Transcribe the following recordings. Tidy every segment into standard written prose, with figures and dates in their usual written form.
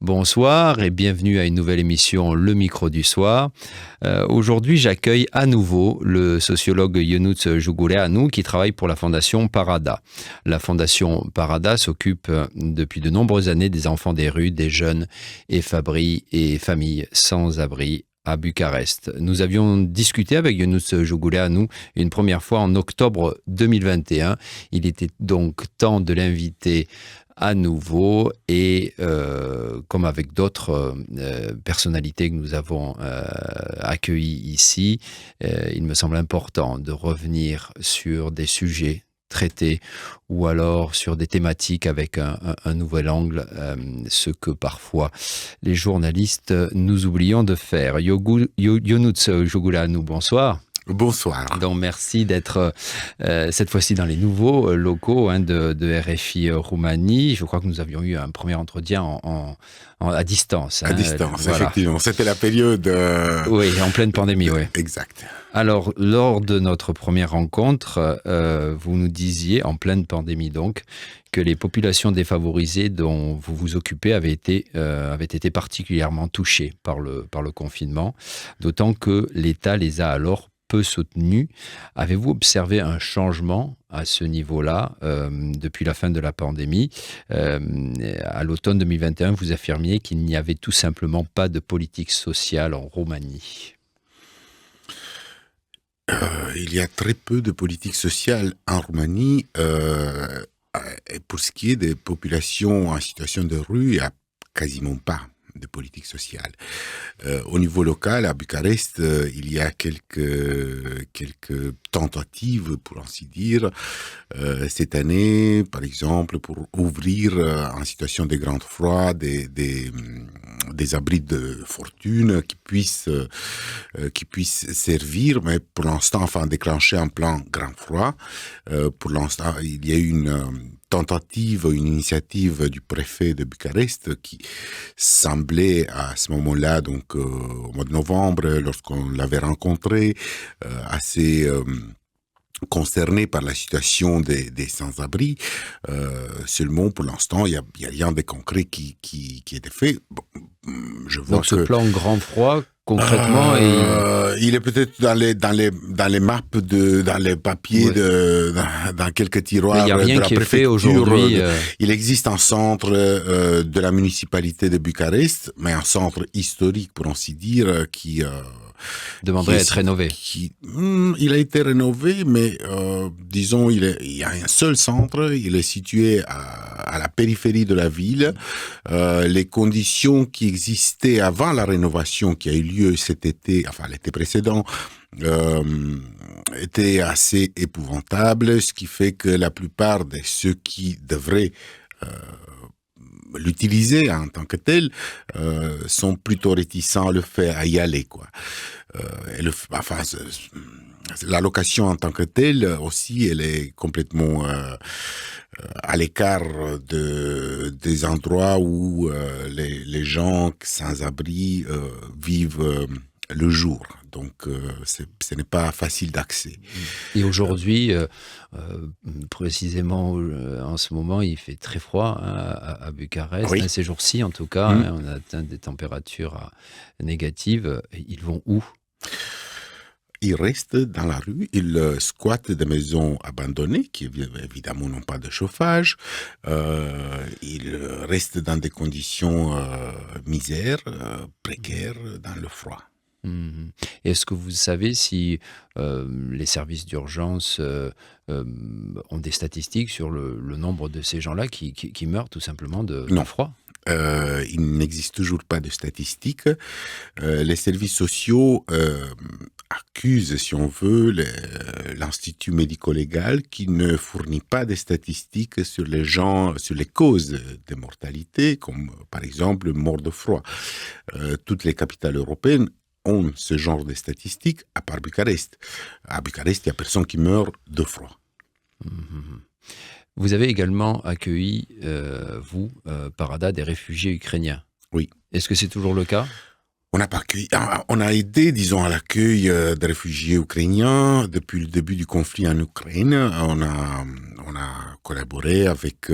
Bonsoir et bienvenue à une nouvelle émission Le Micro du Soir. Aujourd'hui, j'accueille à nouveau le sociologue Younous Jougoulanou qui travaille pour la Fondation Parada. La Fondation Parada s'occupe depuis de nombreuses années des enfants des rues, des jeunes et familles sans abri à Bucarest. Nous avions discuté avec Younous Jougoulanou une première fois en octobre 2021. Il était donc temps de l'inviter à nouveau et comme avec d'autres personnalités que nous avons accueillies ici, il me semble important de revenir sur des sujets traités ou alors sur des thématiques avec un nouvel angle, ce que parfois les journalistes nous oublions de faire. Younous Jougoulanou, bonsoir. Bonsoir. Donc merci d'être cette fois-ci dans les nouveaux locaux de RFI Roumanie. Je crois que nous avions eu un premier entretien à distance. À distance, voilà. Effectivement. C'était la période... Oui, en pleine pandémie, oui. Exact. Alors, lors de notre première rencontre, vous nous disiez, en pleine pandémie donc, que les populations défavorisées dont vous vous occupez avaient été particulièrement touchées par le confinement, d'autant que l'État les a alors peu soutenus. Avez-vous observé un changement à ce niveau-là depuis la fin de la pandémie? À l'automne 2021, vous affirmiez qu'il n'y avait tout simplement pas de politique sociale en Roumanie. Il y a très peu de politique sociale en Roumanie. Et pour ce qui est des populations en situation de rue, il n'y a quasiment pas de politique sociale. Au niveau local, à Bucarest, il y a quelques tentatives, pour ainsi dire, cette année, par exemple, pour ouvrir en situation de grand froid des abris de fortune qui puissent servir, mais pour l'instant, enfin, déclencher un plan grand froid. Pour l'instant, il y a eu une initiative du préfet de Bucarest qui semblait à ce moment-là, donc au mois de novembre, lorsqu'on l'avait rencontré, assez concerné par la situation des sans-abri. Seulement, pour l'instant, il y a rien de concret qui est fait. Bon, je vois donc ce plan grand froid, concrètement, il est peut-être dans les maps dans les papiers, ouais. dans quelques tiroirs de la préfecture. Il n'y a rien qui est fait aujourd'hui. Il existe un centre de la municipalité de Bucarest, mais un centre historique, pour ainsi dire, qui demanderait à être rénové. Il a été rénové, mais disons, il y a un seul centre, il est situé à la périphérie de la ville. Les conditions qui existaient avant la rénovation qui a eu lieu cet été, enfin l'été précédent, étaient assez épouvantables, ce qui fait que la plupart de ceux qui devraient l'utiliser en tant que tel sont plutôt réticents à le faire, à y aller, quoi. La location en tant que telle aussi, elle est complètement à l'écart des endroits où les gens sans abri vivent le jour. Donc, ce n'est pas facile d'accès. Et aujourd'hui, précisément en ce moment, il fait très froid à Bucarest. Oui. Ces jours-ci, en tout cas, on a atteint des températures négatives. Ils vont où ? Ils restent dans la rue, ils squattent des maisons abandonnées qui évidemment n'ont pas de chauffage. Ils restent dans des conditions misères, précaires, dans le froid. Est-ce que vous savez si les services d'urgence ont des statistiques sur le nombre de ces gens-là qui meurent tout simplement de froid ? Il n'existe toujours pas de statistiques. Les services sociaux accusent, si on veut, l'Institut médico-légal qui ne fournit pas de statistiques sur les causes de mortalité, comme par exemple mort de froid. Toutes les capitales européennes ont ce genre de statistiques, à part Bucarest. À Bucarest, il n'y a personne qui meurt de froid. Vous avez également accueilli, Parada, des réfugiés ukrainiens. Oui. Est-ce que c'est toujours le cas ? On a aidé, disons, à l'accueil des réfugiés ukrainiens depuis le début du conflit en Ukraine. On a collaboré avec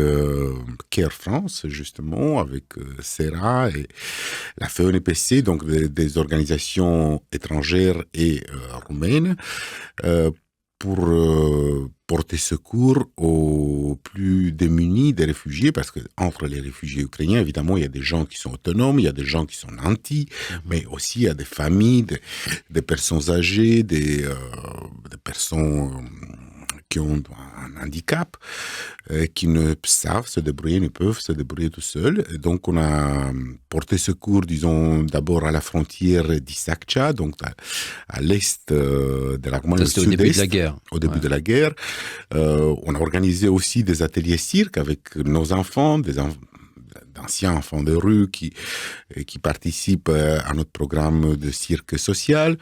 Care France, justement, avec SERA et la FENPC, donc des organisations étrangères et roumaines, pour porter secours aux plus démunis des réfugiés, parce que entre les réfugiés ukrainiens, évidemment, il y a des gens qui sont autonomes, il y a des gens qui sont nantis, mais aussi il y a des familles, des personnes âgées, des personnes qui ont un handicap, qui ne savent se débrouiller, ne peuvent se débrouiller tout seuls. Et donc, on a porté secours, disons, d'abord à la frontière d'Issakcha, donc à l'est de la Roumanie, au début de la guerre. Au début de la guerre. On a organisé aussi des ateliers cirque avec nos enfants, d'anciens enfants de rue qui participent à notre programme de cirque social,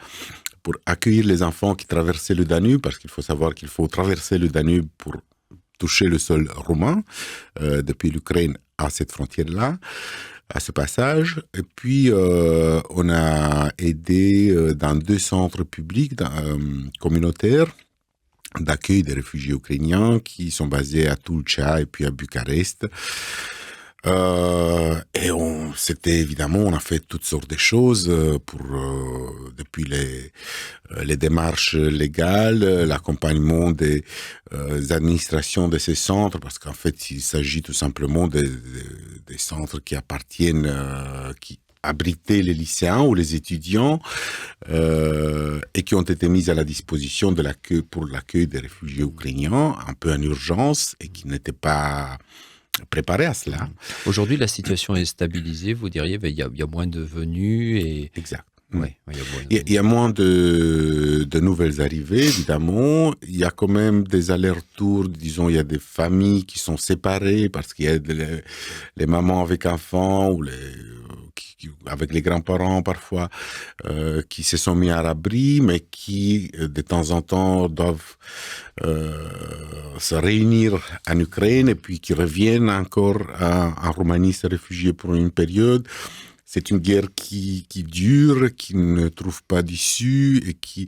pour accueillir les enfants qui traversaient le Danube, parce qu'il faut savoir qu'il faut traverser le Danube pour toucher le sol roumain, depuis l'Ukraine à cette frontière-là, à ce passage. Et puis, on a aidé dans 2 centres publics communautaires d'accueil des réfugiés ukrainiens qui sont basés à Tulcea et puis à Bucarest. Et c'était évidemment, on a fait toutes sortes de choses depuis les démarches légales, l'accompagnement des administrations de ces centres, parce qu'en fait, il s'agit tout simplement des centres qui appartiennent, qui abritaient les lycéens ou les étudiants, et qui ont été mis à la disposition pour l'accueil des réfugiés ukrainiens, un peu en urgence, et qui n'étaient pas préparés à cela. Aujourd'hui, la situation est stabilisée, vous diriez, il y a moins de venus et... Exact. Ouais, il y a moins de nouvelles arrivées, évidemment. Il y a quand même des allers-retours, disons, il y a des familles qui sont séparées parce qu'il y a les mamans avec enfants ou avec les grands-parents parfois qui se sont mis à l'abri, mais qui de temps en temps doivent se réunir en Ukraine et puis qui reviennent encore en Roumanie se réfugier pour une période. C'est une guerre qui dure, qui ne trouve pas d'issue et qui,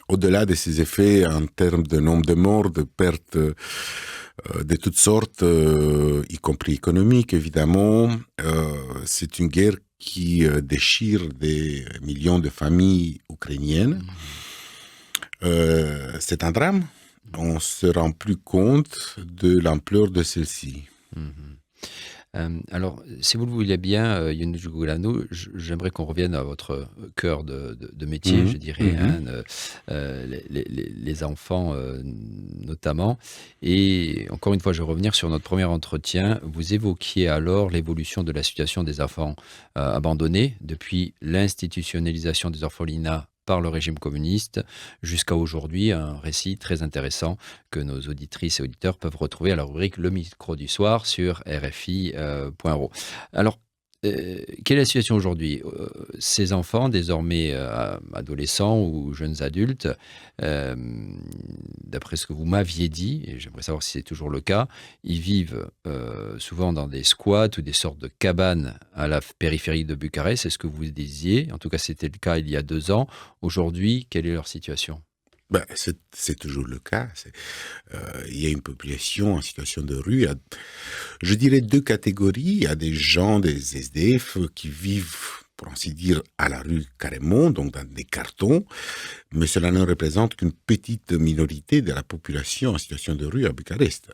au-delà de ses effets en termes de nombre de morts, de pertes de toutes sortes, y compris économiques évidemment, c'est une guerre qui déchire des millions de familles ukrainiennes. C'est un drame. On ne se rend plus compte de l'ampleur de celle-ci. Alors, si vous le voulez bien, Yunus Jugulanu, j'aimerais qu'on revienne à votre cœur de métier, je dirais, les enfants notamment. Et encore une fois, je vais revenir sur notre premier entretien. Vous évoquiez alors l'évolution de la situation des enfants abandonnés depuis l'institutionnalisation des orphelinats par le régime communiste jusqu'à aujourd'hui, un récit très intéressant que nos auditrices et auditeurs peuvent retrouver à la rubrique Le micro du soir sur RFI.ro. Alors, quelle est la situation aujourd'hui ? Ces enfants, désormais adolescents ou jeunes adultes, d'après ce que vous m'aviez dit, et j'aimerais savoir si c'est toujours le cas, ils vivent souvent dans des squats ou des sortes de cabanes à la périphérie de Bucarest. C'est ce que vous disiez. En tout cas, c'était le cas il y a 2 ans. Aujourd'hui, quelle est leur situation ? C'est toujours le cas. Il y a une population en situation de rue. Je dirais 2 catégories. Il y a des gens, des SDF, qui vivent, pour ainsi dire, à la rue carrément, donc dans des cartons. Mais cela ne représente qu'une petite minorité de la population en situation de rue à Bucarest.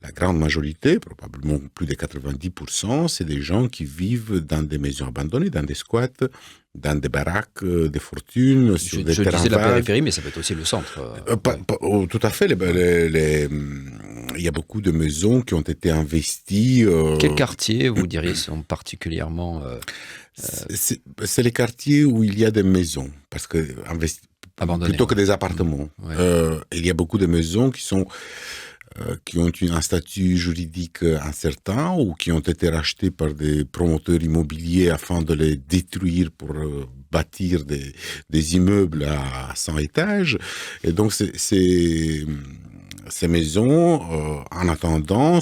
La grande majorité, probablement plus de 90%, c'est des gens qui vivent dans des maisons abandonnées, dans des squats, dans des baraques de fortune, sur des terrains vagues. Je disais la périphérie, mais ça peut être aussi le centre. Tout à fait. Il y a beaucoup de maisons qui ont été investies. Quels quartiers, vous diriez, sont particulièrement... C'est les quartiers où il y a des maisons, parce que plutôt que des appartements. Il y a beaucoup de maisons qui ont un statut juridique incertain ou qui ont été rachetées par des promoteurs immobiliers afin de les détruire pour bâtir des immeubles à 100 étages. Et donc, ces maisons, en attendant,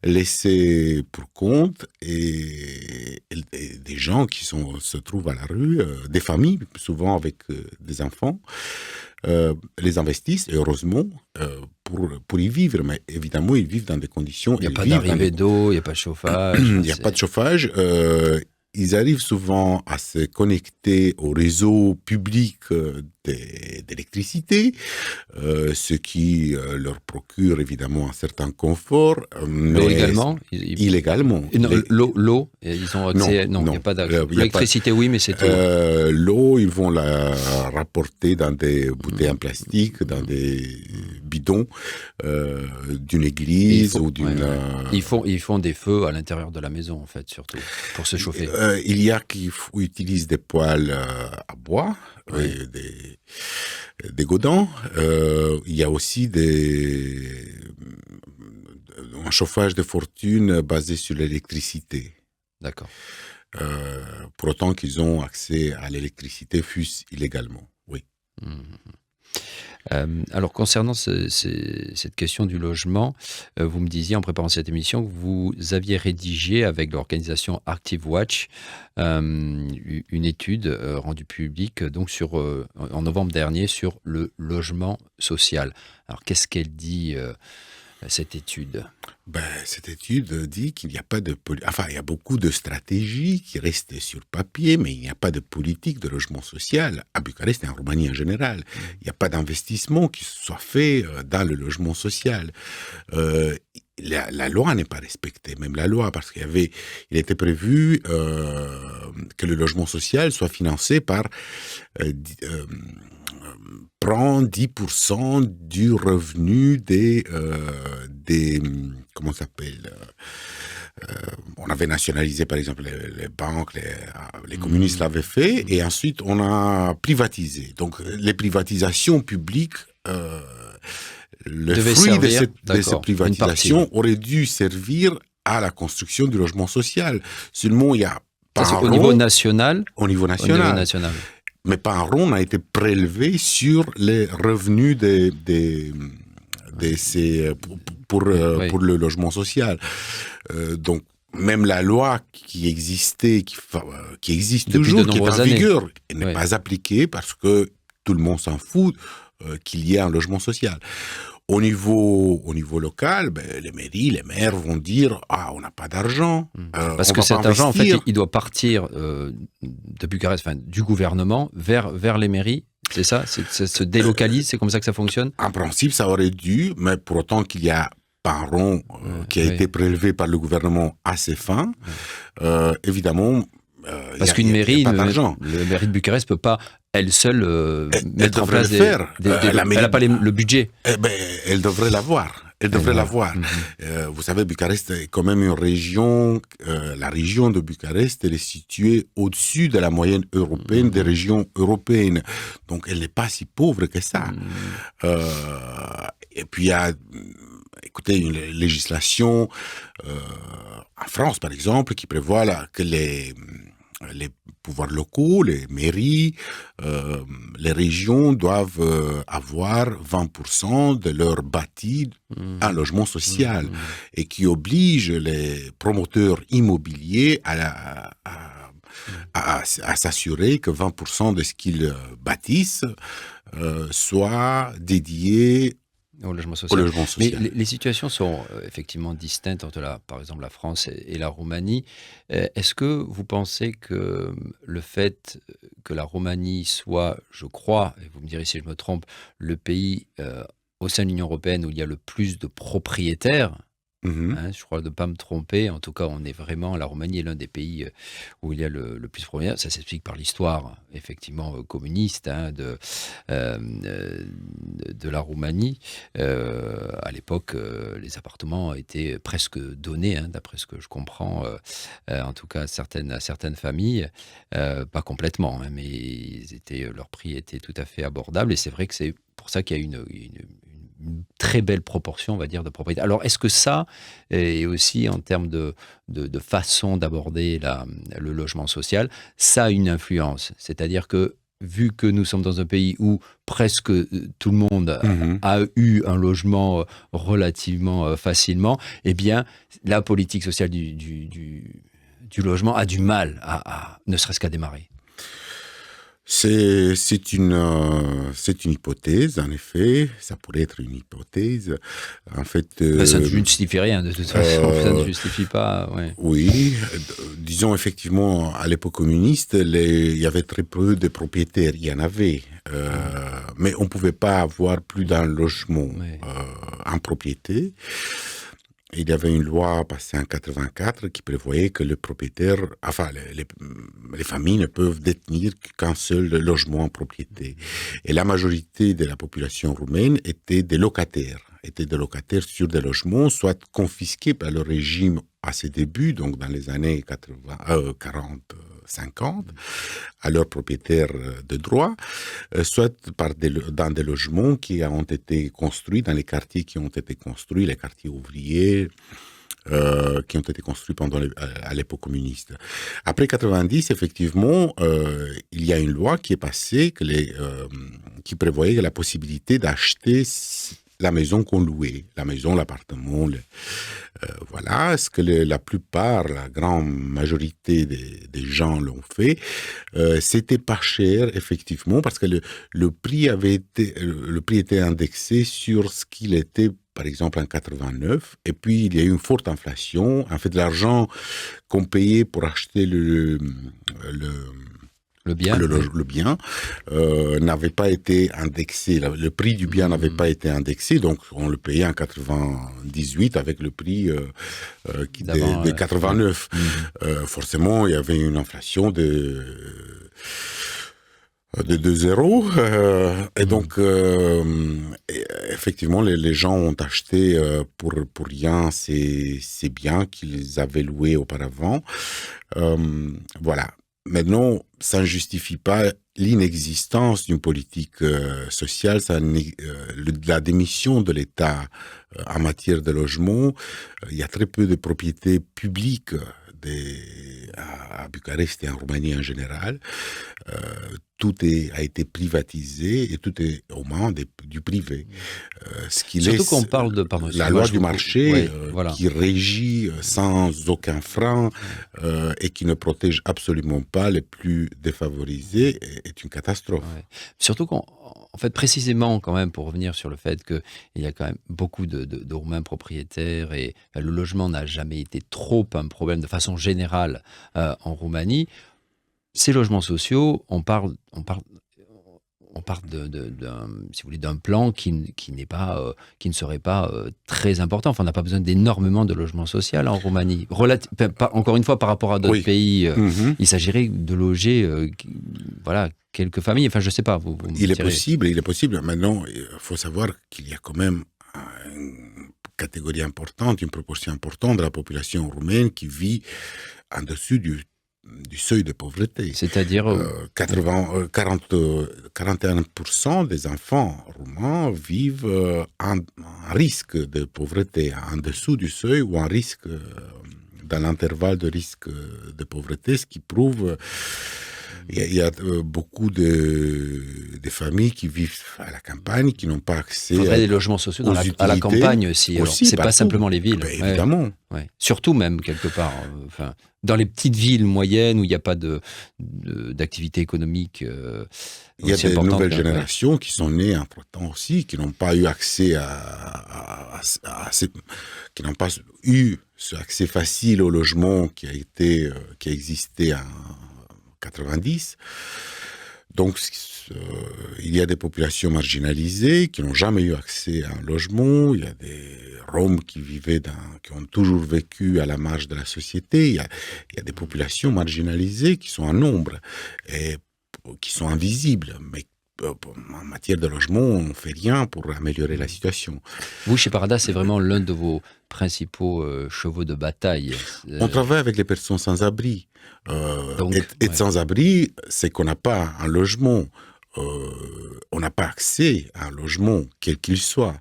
laissés pour compte et des gens qui se trouvent à la rue, des familles, souvent avec des enfants, les investissent, et heureusement, pour y vivre. Mais évidemment, ils vivent dans des conditions... Il n'y a pas d'arrivée d'eau, il n'y a pas de chauffage. Il n'y a pas de chauffage. Ils arrivent souvent à se connecter au réseau public d'électricité, ce qui leur procure évidemment un certain confort. L'eau également Illégalement. L'eau, ils ont accès... Non, il n'y a pas d'accès. L'électricité, oui, mais c'est tout. L'eau, ils vont la rapporter dans des bouteilles en plastique, dans des bidons d'une église ou d'une... Ils font des feux à l'intérieur de la maison, en fait, surtout, pour se chauffer. Il y a qui utilisent des poêles à bois, des godans. Il y a aussi un chauffage de fortune basé sur l'électricité. D'accord. Pour autant qu'ils ont accès à l'électricité, fût-ce illégalement, oui. Alors, concernant cette question du logement, vous me disiez en préparant cette émission que vous aviez rédigé avec l'organisation Active Watch une étude rendue publique donc en novembre dernier sur le logement social. Alors, qu'est-ce qu'elle dit cette étude? Cette étude dit qu'il n'y a pas de... il y a beaucoup de stratégies qui restent sur papier, mais il n'y a pas de politique de logement social à Bucarest et en Roumanie en général. Il n'y a pas d'investissement qui soit fait dans le logement social. La loi n'est pas respectée, même la loi, parce il était prévu que le logement social soit financé par... prend 10% du revenu des comment ça s'appelle on avait nationalisé par exemple les banques, les communistes l'avaient fait, et ensuite on a privatisé. Donc les privatisations publiques, le fruit de cette privatisation aurait dû servir à la construction du logement social. Seulement il y a au niveau national. Au niveau national. Mais pas un rond a été prélevé sur les revenus pour le logement social. Donc, même la loi qui existait, qui existe toujours, qui est en vigueur, n'est pas appliquée parce que tout le monde s'en fout qu'il y ait un logement social. Au niveau local, les mairies, les maires vont dire « Ah, on n'a pas d'argent. » Parce que cet argent, en fait, il doit partir de Bucarest, du gouvernement, vers les mairies. C'est ça? Ça se délocalise? C'est comme ça que ça fonctionne? En principe, ça aurait dû, mais pour autant qu'il y a pas un rond qui a été prélevé par le gouvernement à ces fins, évidemment... Parce qu'une mairie, la mairie de Bucarest ne peut pas, elle seule, mettre en place elle n'a pas le budget. Elle devrait l'avoir. Elle devrait l'avoir. Vous savez, Bucarest est quand même une région, la région de Bucarest, elle est située au-dessus de la moyenne européenne des régions européennes. Donc, elle n'est pas si pauvre que ça. Et puis, il y a... Écoutez, une législation en France, par exemple, qui prévoit que les pouvoirs locaux, les mairies, les régions doivent avoir 20% de leur bâti en logement social et qui oblige les promoteurs immobiliers à s'assurer que 20% de ce qu'ils bâtissent soit dédié au logement social. Mais les situations sont effectivement distinctes entre, par exemple, la France et la Roumanie. Est-ce que vous pensez que le fait que la Roumanie soit, je crois, et vous me direz si je me trompe, le pays au sein de l'Union européenne où il y a le plus de propriétaires, je crois de ne pas me tromper, en tout cas on est vraiment, la Roumanie est l'un des pays où il y a le plus de propriétaires, ça s'explique par l'histoire effectivement communiste de la Roumanie. À l'époque les appartements étaient presque donnés, d'après ce que je comprends, en tout cas à certaines familles, pas complètement, mais leur prix était tout à fait abordable, et c'est vrai que c'est pour ça qu'il y a une très belle proportion, on va dire, de propriété. Alors, est-ce que ça, et aussi en termes de façon d'aborder le logement social, ça a une influence? C'est-à-dire que vu que nous sommes dans un pays où presque tout le monde a eu un logement relativement facilement, eh bien, la politique sociale du logement a du mal ne serait-ce qu'à démarrer. C'est une hypothèse, en effet. Ça pourrait être une hypothèse. En fait, ça ne justifie rien, de toute façon. Ça ne justifie pas. Ouais. Oui, disons effectivement, à l'époque communiste, il y avait très peu de propriétaires. Il y en avait, mais on ne pouvait pas avoir plus d'un logement en propriété. Il y avait une loi passée en 84 qui prévoyait que le propriétaire, enfin les familles ne peuvent détenir qu'un seul logement en propriété. Et la majorité de la population roumaine étaient des locataires sur des logements, soit confisqués par le régime à ses débuts, donc dans les années 40-50, à leurs propriétaires de droit, soit dans des logements qui ont été construits, dans les quartiers qui ont été construits, les quartiers ouvriers, qui ont été construits à l'époque communiste. Après 90, effectivement, il y a une loi qui est passée qui prévoyait la possibilité d'acheter la maison qu'on louait, la maison, l'appartement, voilà, ce que la grande majorité des gens l'ont fait. C'était pas cher, effectivement, parce que le prix était indexé sur ce qu'il était, par exemple, en 89. Et puis, il y a eu une forte inflation. En fait, l'argent qu'on payait pour acheter le bien n'avait pas été indexé. Le prix du bien n'avait pas été indexé, donc on le payait en 98 avec le prix qui était de 89. Forcément, il y avait une inflation de 2 euros. Et donc, effectivement, les gens ont acheté pour rien ces biens qu'ils avaient loués auparavant. Voilà. Maintenant, ça ne justifie pas l'inexistence d'une politique sociale, la démission de l'État en matière de logement. Il y a très peu de propriétés publiques à Bucarest et en Roumanie en général. Tout a été privatisé et tout est aux mains du privé. Ce qui Surtout laisse qu'on parle de la loi du marché qui régit sans aucun frein et qui ne protège absolument pas les plus défavorisés est une catastrophe. Ouais. Surtout qu'en fait, précisément, quand même, pour revenir sur le fait qu'il y a quand même beaucoup de Roumains propriétaires et le logement n'a jamais été trop un problème de façon générale en Roumanie. Ces logements sociaux, on parle d'un plan qui ne serait pas très important. Enfin, on n'a pas besoin d'énormément de logements sociaux en Roumanie. Encore une fois, par rapport à d'autres pays, il s'agirait de loger quelques familles. Enfin, je ne sais pas. Il est possible. Maintenant, il faut savoir qu'il y a quand même une catégorie importante, une proportion importante de la population roumaine qui vit en dessus du seuil de pauvreté. C'est-à-dire 41% des enfants roumains vivent en risque de pauvreté, en dessous du seuil ou en risque, dans l'intervalle de risque de pauvreté, ce qui prouve il y a beaucoup de familles qui vivent à la campagne, qui n'ont pas accès à des logements sociaux à la campagne aussi. C'est pas simplement les villes. Évidemment. Ouais. Surtout même, quelque part. Dans les petites villes moyennes où il n'y a pas d'activité économique il y a des nouvelles générations qui sont nées entre-temps aussi, qui n'ont pas eu accès qui n'ont pas eu ce accès facile au logement qui a existé en 90. Donc, il y a des populations marginalisées qui n'ont jamais eu accès à un logement. Il y a des Roms qui ont toujours vécu à la marge de la société. Il y a des populations marginalisées qui sont en nombre et qui sont invisibles. Mais en matière de logement, on ne fait rien pour améliorer la situation. Vous, chez Parada, c'est vraiment l'un de vos principaux chevaux de bataille. On travaille avec les personnes sans abri. Être sans abri, c'est qu'on n'a pas un logement. On n'a pas accès à un logement, quel qu'il soit,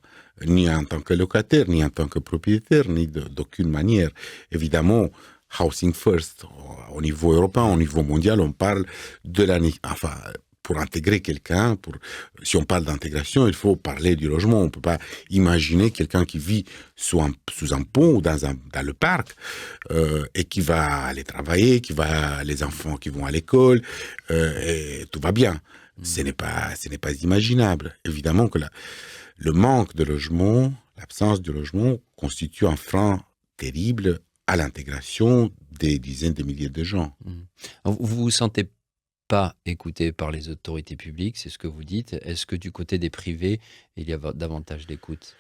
ni en tant que locataire, ni en tant que propriétaire, ni d'aucune manière. Évidemment, housing first, au niveau européen, au niveau mondial, on parle pour intégrer quelqu'un, si on parle d'intégration, il faut parler du logement. On ne peut pas imaginer quelqu'un qui vit sous un pont ou dans le parc et qui va aller travailler, les enfants qui vont à l'école, et tout va bien. Ce n'est pas imaginable. Évidemment que le manque de logement, l'absence de logement constitue un frein terrible à l'intégration des dizaines de milliers de gens. Vous vous sentez pas écouté par les autorités publiques, c'est ce que vous dites. Est-ce que du côté des privés, il y a davantage d'écoute?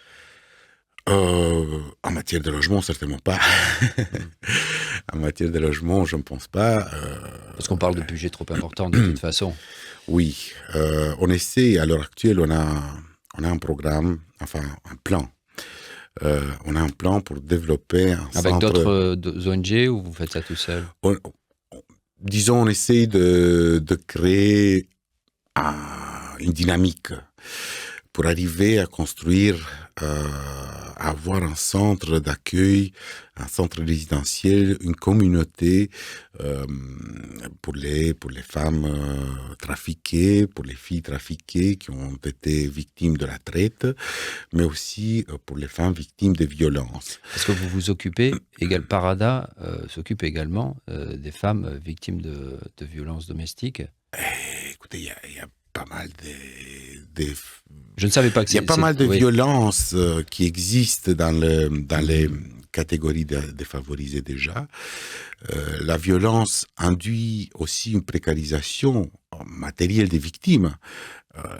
En matière de logement, certainement pas. En matière de logement, je ne pense pas. Parce qu'on parle de budget trop important de toute façon. Oui, on essaie, à l'heure actuelle, on a un programme, enfin un plan. On a un plan pour développer un Avec centre... d'autres ONG ou vous faites ça tout seul? Disons, on essaie de créer une dynamique pour arriver à construire, à avoir un centre d'accueil, un centre résidentiel, une communauté pour les femmes trafiquées, pour les filles trafiquées qui ont été victimes de la traite, mais aussi pour les femmes victimes de violences. Est-ce que vous vous occupez, Parada s'occupe également des femmes victimes de violences domestiques? Écoutez, il y a pas mal Je ne savais pas que il y a pas mal de violences qui existent dans les catégories défavorisées déjà. La violence induit aussi une précarisation matérielle des victimes.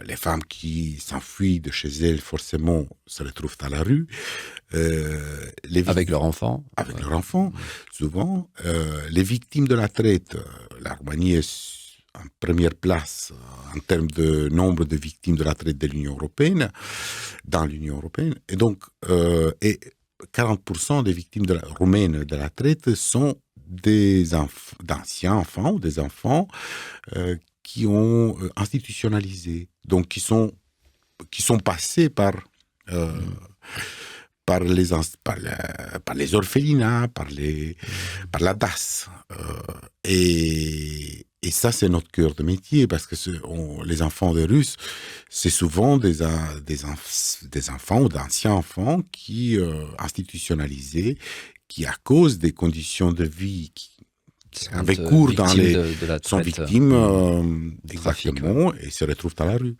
Les femmes qui s'enfuient de chez elles, forcément, se retrouvent à la rue. Avec leur enfant. Avec leur enfant, souvent. Les victimes de la traite, la Roumanie est en première place en termes de nombre de victimes de la traite de l'Union européenne, dans l'Union européenne. Et donc, 40% des victimes roumaines de la traite sont d'anciens enfants ou des enfants qui ont institutionnalisé, donc qui sont passés par les orphelinats, par la DAS. Et ça, c'est notre cœur de métier, parce que les enfants des Russes, c'est souvent des enfants ou d'anciens enfants qui institutionnalisés, qui, à cause des conditions de vie qui avaient cours sont victimes exactement, et se retrouvent à la rue.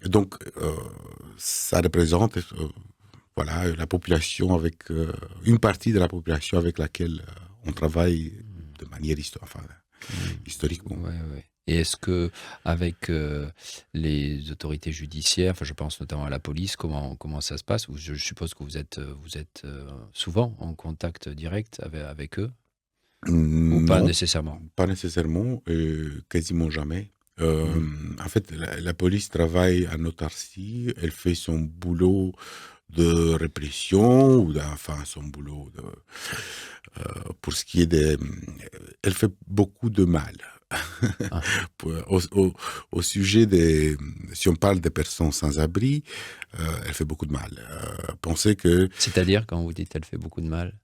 Donc, ça représente la population une partie de la population avec laquelle on travaille de manière historiquement. Ouais. Et est-ce que avec les autorités judiciaires, je pense notamment à la police, comment ça se passe? Je suppose que vous êtes souvent en contact direct avec eux? Ou pas nécessairement? Pas nécessairement, quasiment jamais. En fait, la police travaille en autarcie, elle fait son boulot de répression, ou son boulot pour ce qui est elle fait beaucoup de mal. Au sujet si on parle des personnes sans abri, elle fait beaucoup de mal. Pensez que... C'est-à-dire, quand vous dites elle fait beaucoup de mal?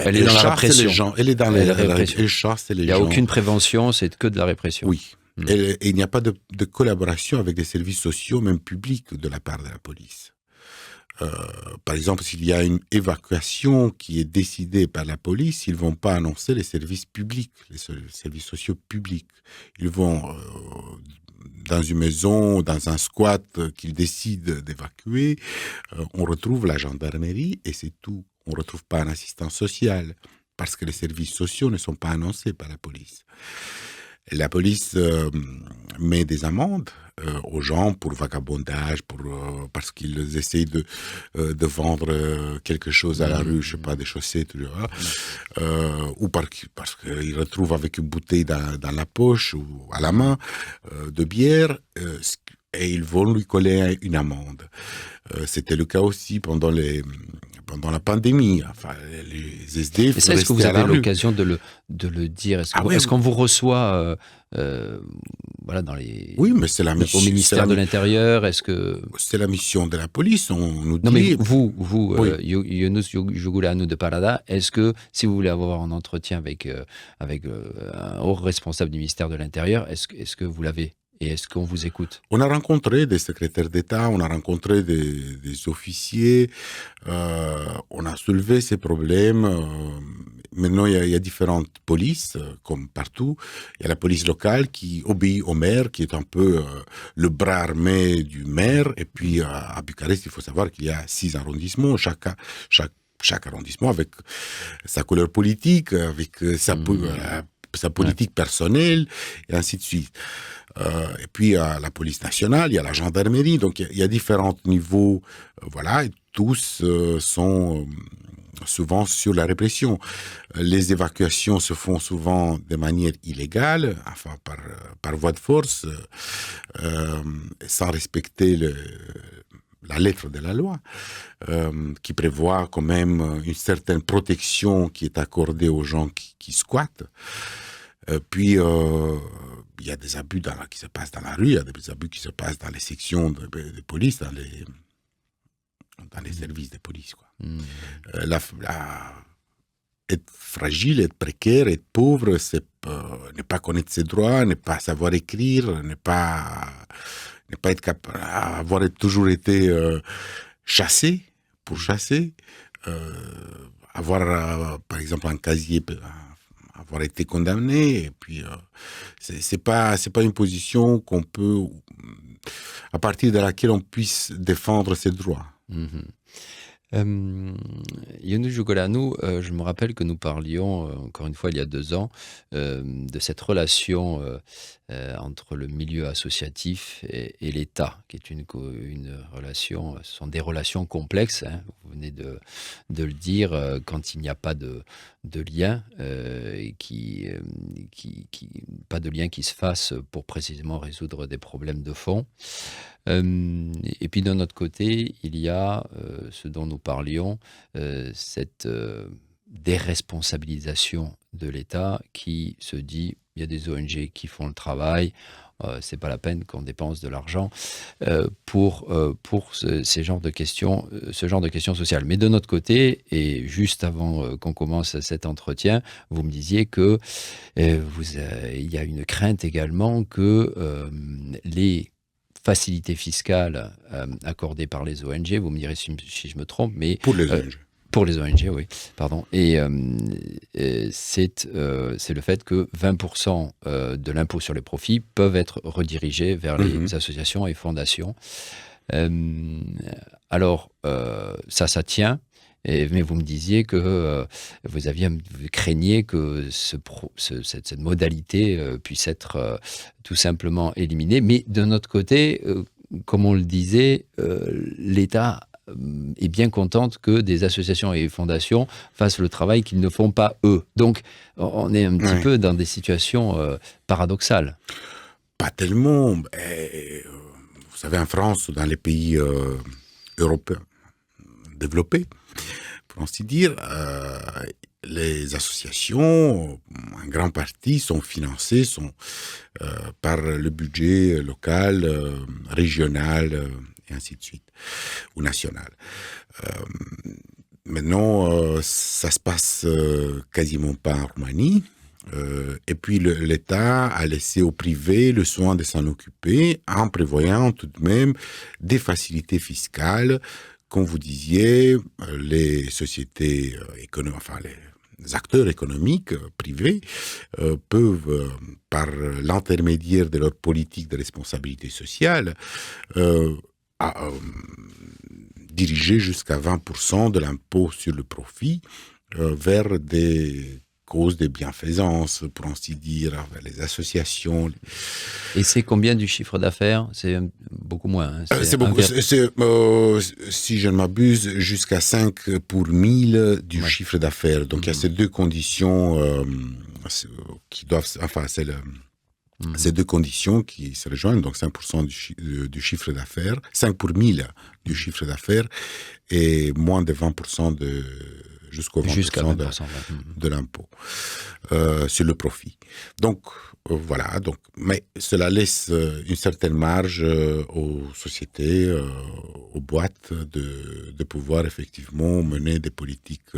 Elle est dans la répression. Elle est dans la répression. Elle chasse les gens. Il n'y a aucune prévention, c'est que de la répression. Oui. Et il n'y a pas de collaboration avec des services sociaux, même publics, de la part de la police. Par exemple, s'il y a une évacuation qui est décidée par la police, ils ne vont pas annoncer les services publics, les services sociaux publics. Ils vont dans une maison, dans un squat qu'ils décident d'évacuer, on retrouve la gendarmerie et c'est tout. On ne retrouve pas un assistant social parce que les services sociaux ne sont pas annoncés par la police. La police met des amendes aux gens pour vagabondage, parce qu'ils essayent de vendre quelque chose à la rue, je sais pas, des chaussettes, ou parce qu'ils retrouvent avec une bouteille dans la poche ou à la main de bière, et ils vont lui coller une amende. C'était le cas aussi pendant la pandémie. Les SDF. Mais ça, est-ce que vous avez l'occasion de le dire? Est-ce qu'on vous reçoit dans les... Oui, mais c'est la mission. Au ministère de l'Intérieur, est-ce que... C'est la mission de la police, on nous dit... Non, mais vous Yunus Juguleanu de Parada, est-ce que, si vous voulez avoir un entretien avec un haut responsable du ministère de l'Intérieur, est-ce que vous l'avez? Et est-ce qu'on vous écoute? On a rencontré des secrétaires d'État, on a rencontré des officiers, on a soulevé ces problèmes. Maintenant, il y a différentes polices, comme partout. Il y a la police locale qui obéit au maire, qui est un peu le bras armé du maire. Et puis, à Bucarest, il faut savoir qu'il y a 6 arrondissements, chaque arrondissement avec sa couleur politique, avec sa politique personnelle, et ainsi de suite. Et puis, il y a la police nationale, il y a la gendarmerie, donc il y a différents niveaux, voilà, et tous sont souvent sur la répression. Les évacuations se font souvent de manière illégale, enfin par voie de force, sans respecter la lettre de la loi, qui prévoit quand même une certaine protection qui est accordée aux gens qui squattent. Puis, il y a des abus qui se passent dans la rue, il y a des abus qui se passent dans les sections de police, dans les services de police, quoi. Être fragile, être précaire, être pauvre, c'est ne pas connaître ses droits, ne pas savoir écrire, ne pas être capable, avoir toujours été chassé, pourchassé, avoir par exemple un casier, avoir été condamné, et puis c'est pas une position qu'on peut, à partir de laquelle on puisse défendre ses droits. Younous Jougouléanou, je me rappelle que nous parlions, encore une fois il y a 2 ans, de cette relation entre le milieu associatif et l'État, qui est une relation, ce sont des relations complexes, hein, vous venez de le dire, quand il n'y a pas de lien, pas de lien qui se fasse pour précisément résoudre des problèmes de fond. Et puis d'un autre côté, il y a ce dont nous parlions, cette déresponsabilisation de l'État qui se dit, il y a des ONG qui font le travail, c'est pas la peine qu'on dépense de l'argent pour ce genre de questions sociales. Mais de notre côté, et juste avant qu'on commence cet entretien, vous me disiez que il y a une crainte également que les facilités fiscales accordées par les ONG, vous me direz si je me trompe, mais... Pour les ONG. Pour les ONG, oui, pardon. Et c'est le fait que 20% de l'impôt sur les profits peuvent être redirigés vers les associations et fondations. Alors, ça tient. Mais vous me disiez que vous craigniez que cette modalité puisse être tout simplement éliminée. Mais de notre côté, comme on le disait, l'État est bien contente que des associations et fondations fassent le travail qu'ils ne font pas eux. Donc, on est un petit peu dans des situations paradoxales. Pas tellement. Vous savez, en France, dans les pays européens développés, pour ainsi dire, les associations, en grande partie, sont financées par le budget local, régional, et ainsi de suite, ou national. Maintenant, ça se passe quasiment pas en Roumanie. Et puis l'État a laissé au privé le soin de s'en occuper en prévoyant tout de même des facilités fiscales. Comme vous disiez, les sociétés économiques, enfin les acteurs économiques privés peuvent, par l'intermédiaire de leur politique de responsabilité sociale, diriger jusqu'à 20% de l'impôt sur le profit vers des causes de bienfaisance, pour ainsi dire, vers les associations. Et c'est combien du chiffre d'affaires? C'est beaucoup moins. Hein. C'est beaucoup. Si je ne m'abuse, jusqu'à 5 pour 1000 du chiffre d'affaires. Donc il y a ces deux conditions qui doivent... Enfin, c'est ces deux conditions qui se rejoignent, donc 5% du chiffre d'affaires, 5 pour 1000 du chiffre d'affaires et moins de 20% jusqu'au 20%, de l'impôt. sur le profit. Donc, voilà. Donc, mais cela laisse une certaine marge aux sociétés, aux boîtes de pouvoir effectivement mener des politiques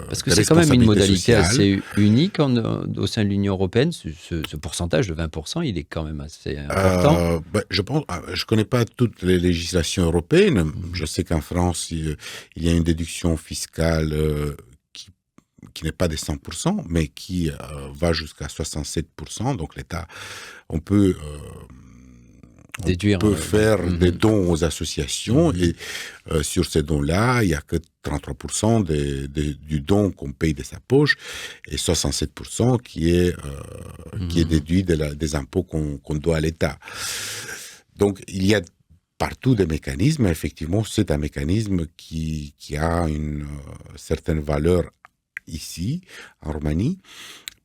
Parce que de c'est quand même une modalité sociale. assez unique au sein de l'Union européenne. Ce pourcentage de 20%, il est quand même assez important. Je connais pas toutes les législations européennes. Je sais qu'en France, il y a une déduction fiscale qui n'est pas des 100%, mais qui va jusqu'à 67%. Donc l'État, on peut Déduire, faire des dons aux associations et sur ces dons-là, il n'y a que 33% du don qu'on paye de sa poche et 67% qui est déduit des impôts qu'on doit à l'État. Donc il y a partout des mécanismes. Effectivement, c'est un mécanisme qui a une certaine valeur ici, en Roumanie,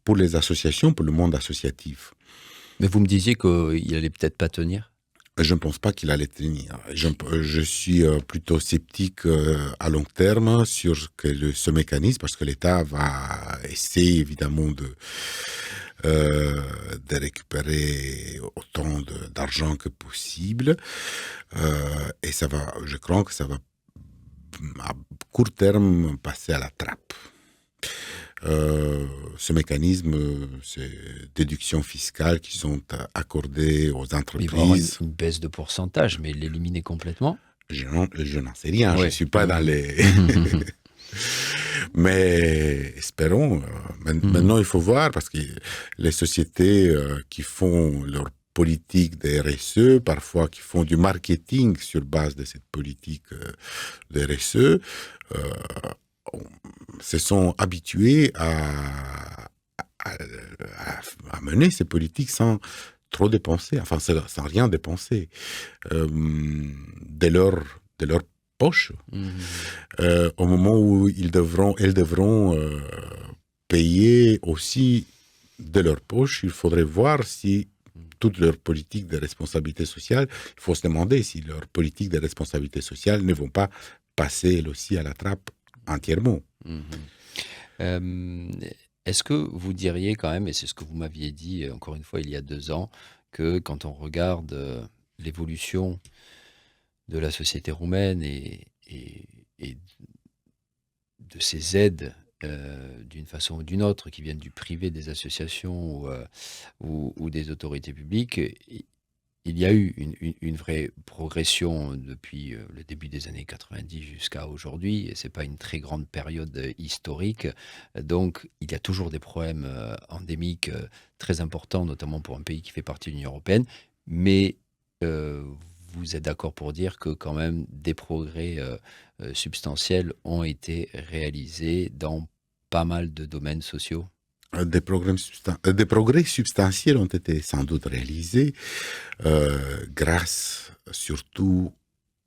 pour les associations, pour le monde associatif. Mais vous me disiez qu'il allait peut-être pas tenir. Je ne pense pas qu'il allait tenir. Je suis plutôt sceptique à long terme sur ce mécanisme, parce que l'État va essayer évidemment de récupérer autant d'argent que possible. Et je crois que ça va à court terme passer à la trappe. Ce mécanisme, ces déductions fiscales qui sont accordées aux entreprises. Il va y avoir une baisse de pourcentage, mais l'éliminer complètement? Je n'en sais rien, je ne suis pas dans les... Mais espérons. Maintenant, il faut voir, parce que les sociétés qui font leur politique de RSE, parfois qui font du marketing sur base de cette politique de RSE, se sont habitués à mener ces politiques sans trop dépenser, enfin sans rien dépenser, de leur poche, au moment où elles devront payer aussi de leur poche. Il faudrait voir si toute leur politique de responsabilité sociale, il faut se demander si leur politique de responsabilité sociale ne vont pas passer elles aussi à la trappe entièrement. Est-ce que vous diriez quand même, et c'est ce que vous m'aviez dit encore une fois il y a 2 ans, que quand on regarde l'évolution de la société roumaine et de ces aides d'une façon ou d'une autre qui viennent du privé, des associations ou des autorités publiques, il y a eu une vraie progression depuis le début des années 90 jusqu'à aujourd'hui, et ce n'est pas une très grande période historique. Donc, il y a toujours des problèmes endémiques très importants, notamment pour un pays qui fait partie de l'Union européenne. Mais vous êtes d'accord pour dire que quand même des progrès substantiels ont été réalisés dans pas mal de domaines sociaux? Des progrès substantiels ont été sans doute réalisés grâce surtout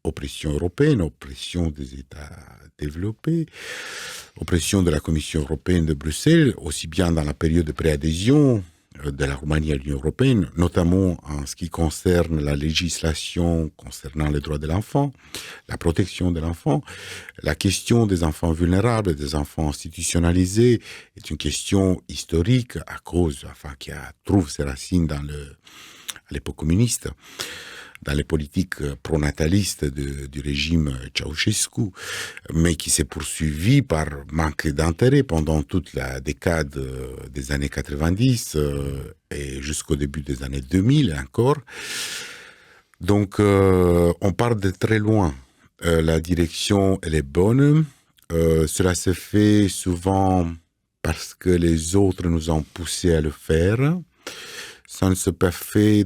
aux pressions européennes, aux pressions des États développés, aux pressions de la Commission européenne de Bruxelles, aussi bien dans la période de préadhésion de la Roumanie à l'Union européenne, notamment en ce qui concerne la législation concernant les droits de l'enfant, la protection de l'enfant. La question des enfants vulnérables, des enfants institutionnalisés, est une question historique qui trouve ses racines à l'époque communiste, dans les politiques pronatalistes du régime Ceausescu, mais qui s'est poursuivi par manque d'intérêt pendant toute la décade des années 90 et jusqu'au début des années 2000 encore. Donc, on part de très loin. La direction, elle est bonne. Cela se fait souvent parce que les autres nous ont poussés à le faire. Ça ne se peut fait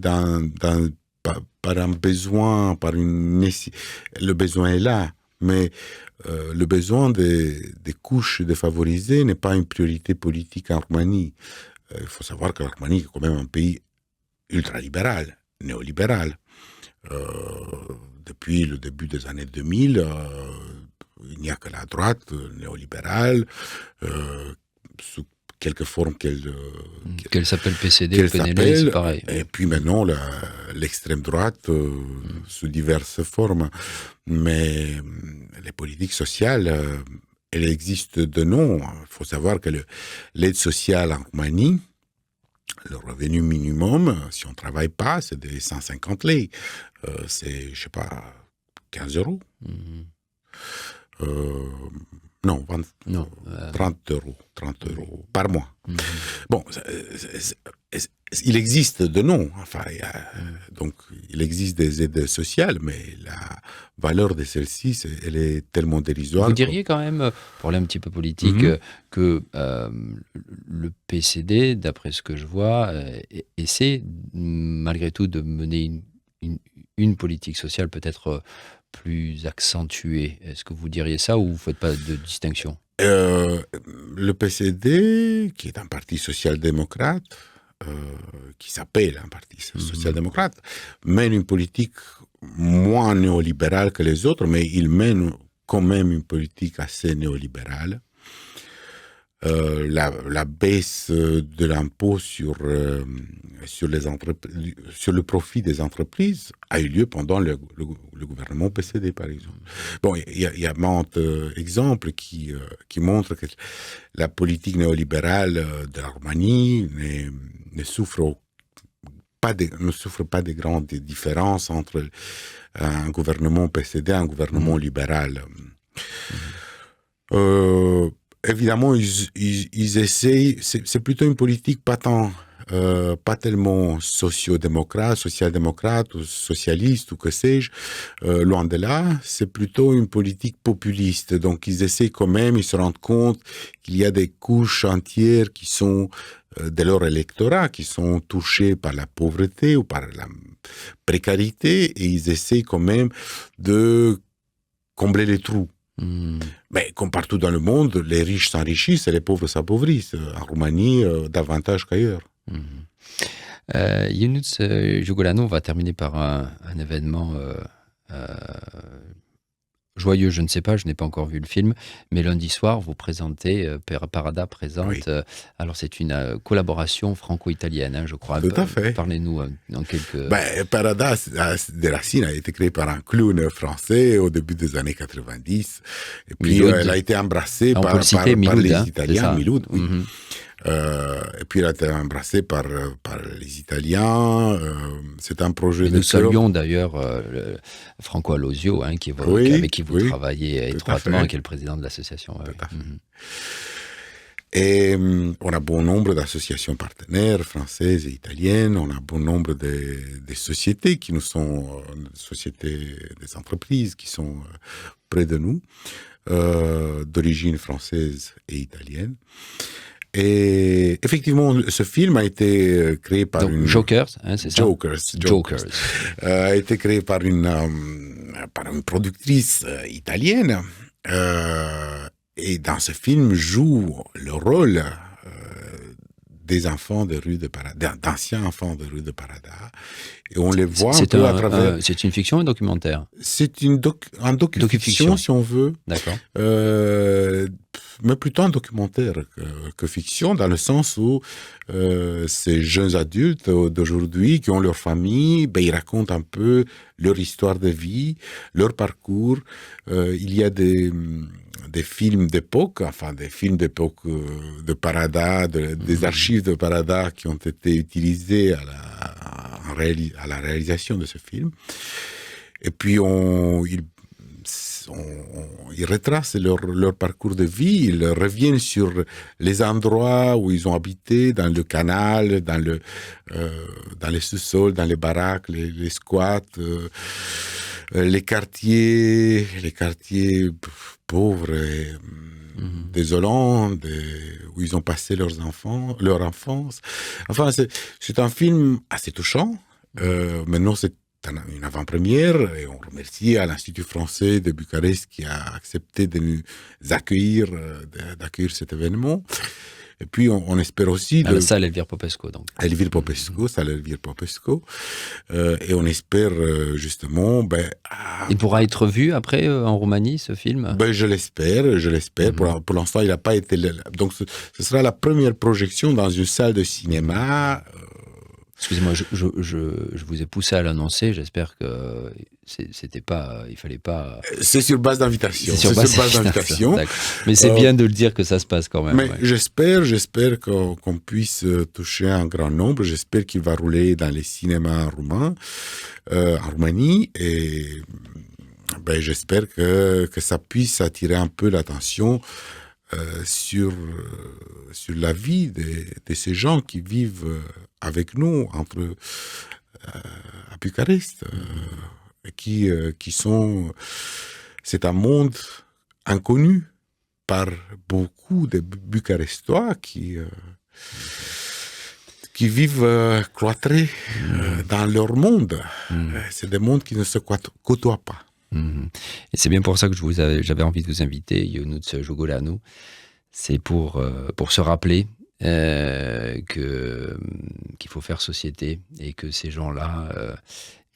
par un besoin, le besoin est là, mais le besoin des couches défavorisées n'est pas une priorité politique en Roumanie. Il faut savoir que la Roumanie est quand même un pays ultralibéral, néolibéral. Depuis le début des années 2000, il n'y a que la droite néolibérale, sous quelque forme qu'elle s'appelle PCD ou PNL, c'est pareil. Et puis maintenant, l'extrême droite, sous diverses formes. Mais les politiques sociales, elle existe de nom. Il faut savoir que l'aide sociale en Roumanie, le revenu minimum, si on ne travaille pas, c'est de 150 lei. C'est, je sais pas, 15 euros. Non, 30 euros par mois. Bon, il existe de nom. Enfin, donc, il existe des aides sociales, mais la valeur de celle-ci, elle est tellement dérisoire. Vous diriez quand même, pour aller un petit peu politique, que le PCD, d'après ce que je vois, essaie malgré tout de mener une politique sociale peut-être plus accentuée. Est-ce que vous diriez ça ou vous ne faites pas de distinction? Le PCD, qui est un parti social-démocrate, qui s'appelle un parti social-démocrate, mène une politique moins néolibérale que les autres, mais il mène quand même une politique assez néolibérale. La baisse de l'impôt sur le profit des entreprises a eu lieu pendant le gouvernement PCD, par exemple. Bon, il y a maintes exemples qui montrent que la politique néolibérale de la Roumanie ne souffre pas de grandes différences entre un gouvernement PCD et un gouvernement libéral. Évidemment, ils essayent, c'est plutôt une politique pas tellement social-démocrate ou socialiste ou que sais-je, loin de là, c'est plutôt une politique populiste. Donc ils essayent quand même, ils se rendent compte qu'il y a des couches entières qui sont de leur électorat, qui sont touchées par la pauvreté ou par la précarité, et ils essayent quand même de combler les trous. Mais comme partout dans le monde, les riches s'enrichissent et les pauvres s'appauvrissent. En Roumanie, davantage qu'ailleurs. Ionuț Jugulanu, on va terminer par un événement joyeux, je ne sais pas, je n'ai pas encore vu le film, mais lundi soir, vous présentez, Parada présente, oui. Alors c'est une collaboration franco-italienne, hein, je crois. Tout à fait. Parlez-nous en quelques... Parada, des racines, a été créée par un clown français au début des années 90, et puis elle a été embrassée par les Italiens, Miloud, oui. Et puis elle a été embrassée par les Italiens. C'est un projet de... Nous saluons d'ailleurs Franco Alosio, hein, avec qui vous travaillez étroitement, qui est le président de l'association. Et on a bon nombre d'associations partenaires françaises et italiennes. On a bon nombre de sociétés qui nous sont des entreprises qui sont près de nous, d'origine française et italienne. Et effectivement, ce film a été créé par Jokers, hein, c'est ça? Jokers. A été créé par une productrice italienne. Et dans ce film joue le rôle des enfants de rue de Parada, d'anciens enfants de rue de Parada. Et on les voit un peu à travers... C'est une fiction ou un documentaire? C'est un docu-fiction, si on veut. D'accord. Mais plutôt un documentaire que fiction, dans le sens où ces jeunes adultes d'aujourd'hui qui ont leur famille, ils racontent un peu leur histoire de vie, leur parcours. Il y a des films d'époque, des films d'époque de Parada, des archives de Parada qui ont été utilisées à la réalisation de ce film. Et puis ils retracent leur parcours de vie, ils reviennent sur les endroits où ils ont habité, dans le canal, dans les sous-sols, dans les baraques, les squats, les quartiers pauvres et désolants, où ils ont passé leur enfance. Enfin, c'est un film assez touchant. Maintenant, c'est une avant-première, et on remercie à l'Institut français de Bucarest qui a accepté de nous d'accueillir cet événement. Et puis on espère aussi... la salle Elvire Popescu, donc. Elvire Popescu, salle Elvire Popescu. Et on espère justement... Il pourra être vu après en Roumanie, ce film? Je l'espère. Pour l'instant, il n'a pas été... Donc ce sera la première projection dans une salle de cinéma... Excusez-moi, je vous ai poussé à l'annoncer. J'espère que c'était pas, il fallait pas. C'est sur base d'invitation. C'est sur base d'invitation. Mais c'est bien de le dire que ça se passe quand même. Mais j'espère qu'on puisse toucher un grand nombre. J'espère qu'il va rouler dans les cinémas roumains, en Roumanie, et j'espère que ça puisse attirer un peu l'attention sur la vie de ces gens qui vivent avec nous à Bucarest, qui sont... C'est un monde inconnu par beaucoup de Bucarestois qui vivent cloîtrés dans leur monde. C'est des mondes qui ne se côtoient pas. Et c'est bien pour ça que j'avais envie de vous inviter, Ionuț Joguleanu. C'est pour se rappeler qu'il faut faire société et que ces gens-là, il ne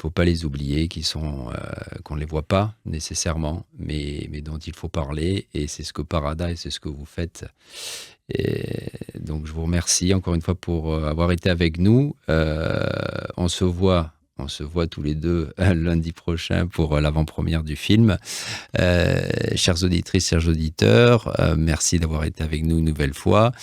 faut pas les oublier, qu'on ne les voit pas nécessairement, mais dont il faut parler. Et c'est ce que Parada et c'est ce que vous faites. Et donc je vous remercie encore une fois pour avoir été avec nous. On se voit tous les deux lundi prochain pour l'avant-première du film. Chères auditrices, chers auditeurs, merci d'avoir été avec nous une nouvelle fois.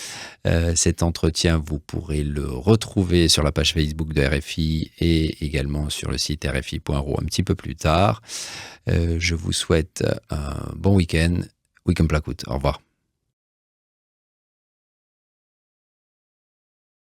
Cet entretien, vous pourrez le retrouver sur la page Facebook de RFI et également sur le site rfi.ro un petit peu plus tard. Je vous souhaite un bon week-end. Week-end placout. Au revoir.